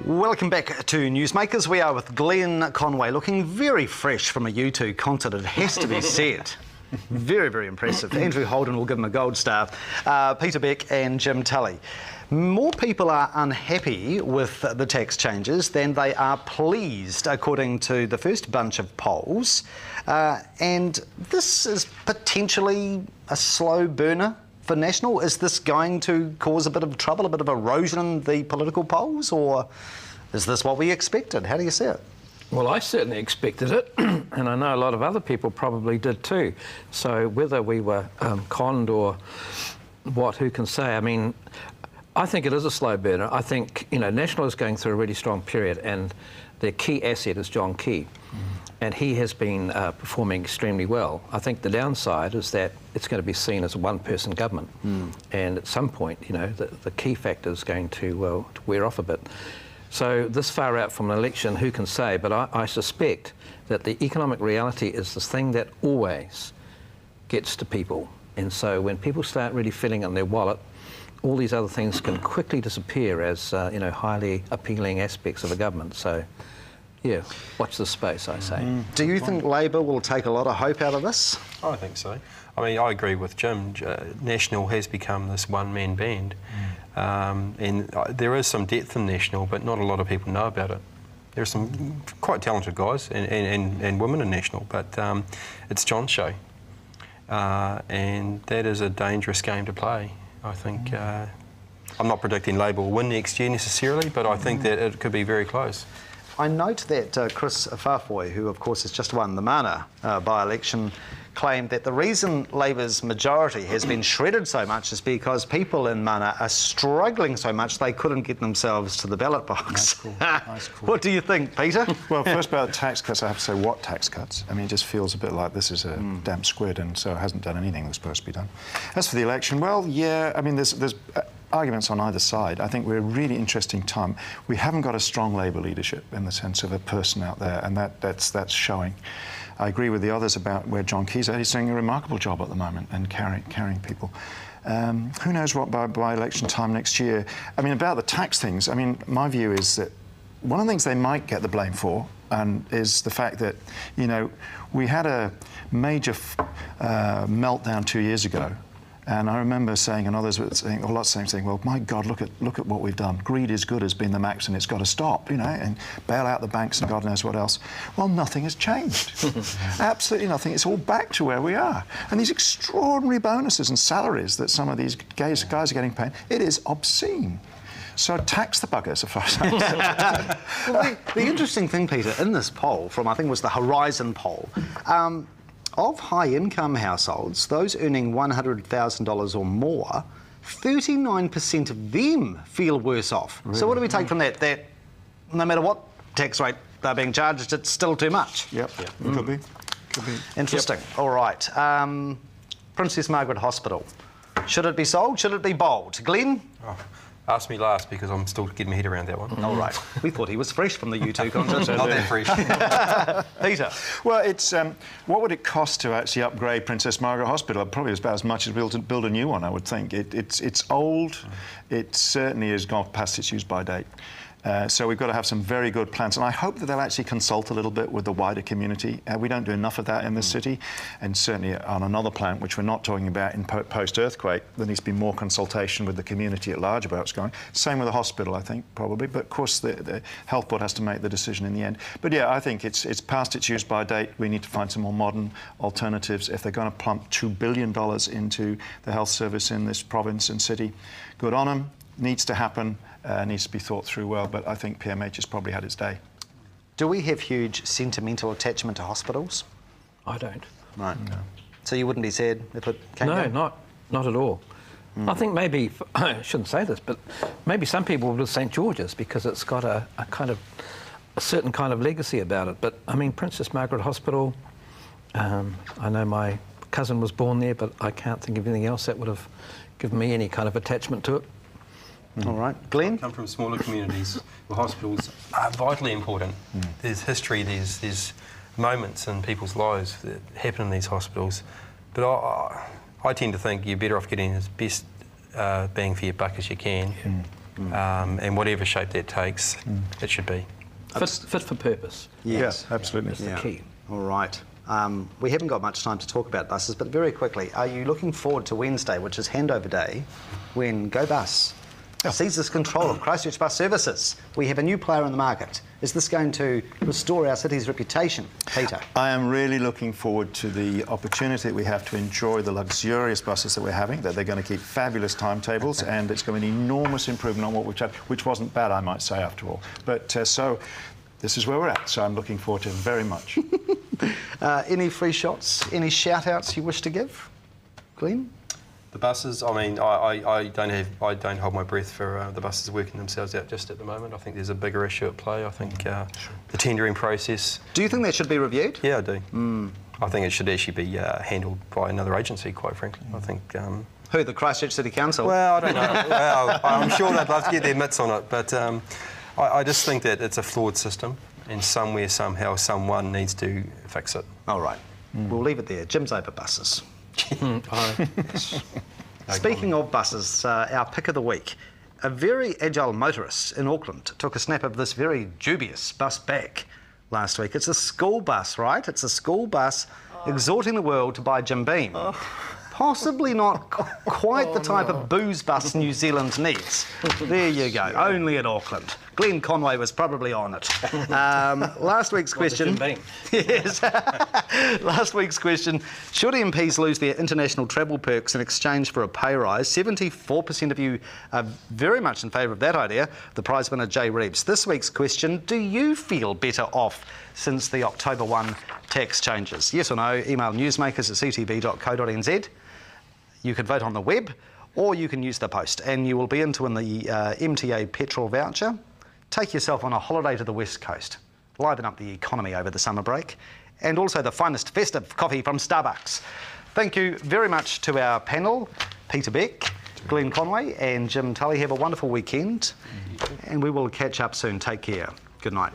Welcome back to NewsMakers. We are with Glenn Conway, looking very fresh from a U2 concert, it has to be said. Very, very impressive. Andrew Holden will give him a gold star. Peter Beck and Jim Tully. More people are unhappy with the tax changes than they are pleased, according to the first bunch of polls. And this is potentially a slow burner for National. Is this going to cause a bit of trouble, a bit of erosion in the political polls, or is this what we expected? How do you see it? Well, I certainly expected it, and I know a lot of other people probably did too. So whether we were conned or what, who can say? I mean, I think it is a slow burner. I think, you know, National is going through a really strong period, and their key asset is John Key. And he has been performing extremely well. I think the downside is that it's going to be seen as a one-person government. And at some point, you know, the key factor is going to wear off a bit. So this far out from an election, who can say? But I suspect that the economic reality is this thing that always gets to people. And so when people start really feeling it in their wallet, all these other things can quickly disappear as, you know, highly appealing aspects of a government. So, yeah, watch this space, I say. Do you think Labor will take a lot of hope out of this? I think so. I mean, I agree with Jim. National has become this one-man band. And there is some depth in National, but not a lot of people know about it. There are some quite talented guys and women in National, but it's John's show. And that is a dangerous game to play, I think. I'm not predicting Labor will win next year necessarily, but I think that it could be very close. I note that Chris Faafoi, who of course has just won the Mana by-election, claimed that the reason Labor's majority has been shredded so much is because people in Mana are struggling so much they couldn't get themselves to the ballot box. Nice call. Nice call. What do you think, Peter? Well, first about tax cuts, I have to say, what tax cuts? I mean, it just feels a bit like this is a damp squid, and so it hasn't done anything that was supposed to be done. As for the election, well, yeah, I mean, there's arguments on either side. I think we're a really interesting time. We haven't got a strong Labour leadership in the sense of a person out there, and that's showing. I agree with the others about where John Key's at. He's doing a remarkable job at the moment and carrying people. Who knows what by election time next year. I mean, about the tax things, I mean, my view is that one of the things they might get the blame for is the fact that, you know, we had a major meltdown 2 years ago. And I remember saying, and others were saying, or lots of them saying, well, my God, look at what we've done. Greed is good has been the maxim, it's got to stop, you know, and bail out the banks and God knows what else. Well, nothing has changed. Absolutely nothing. It's all back to where we are. And these extraordinary bonuses and salaries that some of these guys are getting paid, it is obscene. So tax the buggers, as far as I'm concerned. Well, the interesting thing, Peter, in this poll from, I think it was the Horizon poll, of high-income households, those earning $100,000 or more, 39% of them feel worse off. Really? So what do we take from that? That no matter what tax rate they're being charged, it's still too much? Yep. Could be. Interesting. Yep. All right. Princess Margaret Hospital. Should it be sold? Should it be bowled? Glenn? Oh, ask me last because I'm still getting my head around that one. All right. We thought he was fresh from the U2 concert. Not that fresh. Peter? Well, it's what would it cost to actually upgrade Princess Margaret Hospital? Probably about as much as build a new one, I would think. It's old. It certainly has gone past its use-by date. So we've got to have some very good plans, and I hope that they'll actually consult a little bit with the wider community. We don't do enough of that in this city, and certainly on another plant, which we're not talking about in post-earthquake, there needs to be more consultation with the community at large about what's going on. Same with the hospital, I think, probably, but of course the health board has to make the decision in the end. But yeah, I think it's past its use-by date. We need to find some more modern alternatives. If they're going to plump $2 billion into the health service in this province and city, good on them. Needs to happen. Needs to be thought through well, but I think PMH has probably had its day. Do we have huge sentimental attachment to hospitals? I don't. Right. No. So you wouldn't be sad if it came down? No, not at all. I think maybe, I shouldn't say this, but maybe some people would with St George's because it's got a certain kind of legacy about it. But, I mean, Princess Margaret Hospital, I know my cousin was born there, but I can't think of anything else that would have given me any kind of attachment to it. All right. Glenn? I come from smaller communities where hospitals are vitally important. There's history, there's moments in people's lives that happen in these hospitals. But I tend to think you're better off getting as best bang for your buck as you can. and whatever shape that takes, it should be. Fit for purpose. Yes, Yeah, absolutely. That's the key. All right. We haven't got much time to talk about buses, but very quickly, are you looking forward to Wednesday, which is handover day, when Go Bus seizes control of Christchurch bus services? We have a new player in the market. Is this going to restore our city's reputation, Peter? I am really looking forward to the opportunity that we have to enjoy the luxurious buses that we're having, that they're going to keep fabulous timetables, and it's going to be an enormous improvement on what we've had, which wasn't bad, I might say, after all. But so this is where we're at, so I'm looking forward to it very much. Any free shots, any shout-outs you wish to give, Glenn? The buses, I mean, I don't hold my breath for the buses working themselves out just at the moment. I think there's a bigger issue at play. I think the tendering process. Do you think that should be reviewed? Yeah, I do. I think it should actually be handled by another agency, quite frankly. I think. Who, the Christchurch City Council? Well, I don't know. Well, I'm sure they'd love to get their mitts on it, but I just think that it's a flawed system, and somewhere, somehow, someone needs to fix it. All right. We'll leave it there. Jim's over buses. Yes. Speaking of buses, our pick of the week. A very agile motorist in Auckland took a snap of this very dubious bus back last week. It's a school bus, right? It's a school bus exhorting the world to buy Jim Beam. Possibly not quite the type of booze bus New Zealand needs. There you go, only at Auckland. Glenn Conway was probably on it. Last week's question. Yes. Last week's question: should MPs lose their international travel perks in exchange for a pay rise? 74% of you are very much in favour of that idea. The prize winner, Jay Reeves. This week's question: do you feel better off since the October 1 tax changes? Yes or no? Email newsmakers@ctv.co.nz. You can vote on the web, or you can use the post, and you will be in to win the MTA petrol voucher. Take yourself on a holiday to the West Coast. Liven up the economy over the summer break, and also the finest festive coffee from Starbucks. Thank you very much to our panel, Peter Beck, Glenn Conway and Jim Tully. Have a wonderful weekend, and we will catch up soon. Take care. Good night.